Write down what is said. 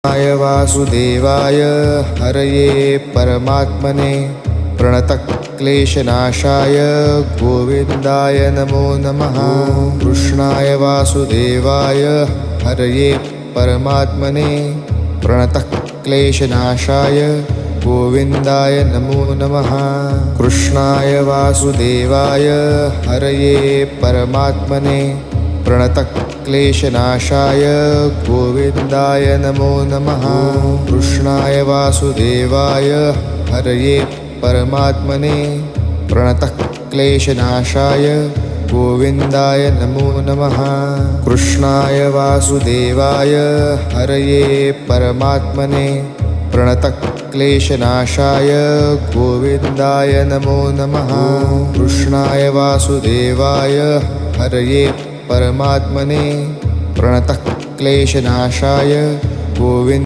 कृष्णाय वासुदेवाय हरये परमात्मने प्रणतक्लेशनाशाय गोविन्दाय नमो नमः। कृष्णाय वासुदेवाय हरये परमात्मने प्रणतक्लेशनाशाय गोविन्दाय नमो नमः। कृष्णाय वासुदेवाय हरये परमात्मने प्रणतक्लेशनाशाय गोविन्दाय नमो नमः। कृष्णाय वासुदेवाय हरये परमात्मने प्रणतक्लेशनाशाय गोविन्दाय नमो नमः। कृष्णाय वासुदेवाय हरये परमात्मने प्रणतक्लेशनाशाय गोविन्दाय नमो नमः। कृष्णाय वासुदेवाय हरये परमात्मने प्रणतक्लेशनाशाय गोविन्द